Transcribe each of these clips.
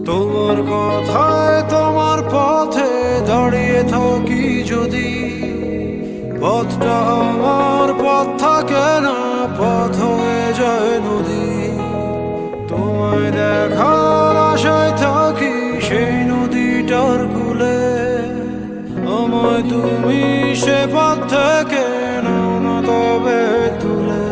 তোমার কথায় তোমার পথে দাঁড়িয়ে থাকি যদি, পথটা আমার পথ থাকে না, পথ হয়ে যায় নদী। তোমায় দেখার আশায় থাকি সেই নদীটার কূলে, আমায় তুমি সে পথ থেকে নাও না তবে তুলে।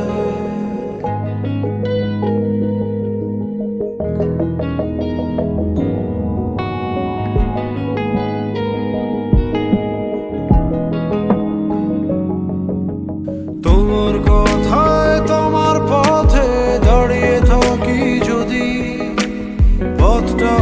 তোমার কথায় তোমার পথে দাঁড়িয়ে থাকি যদি, পথটা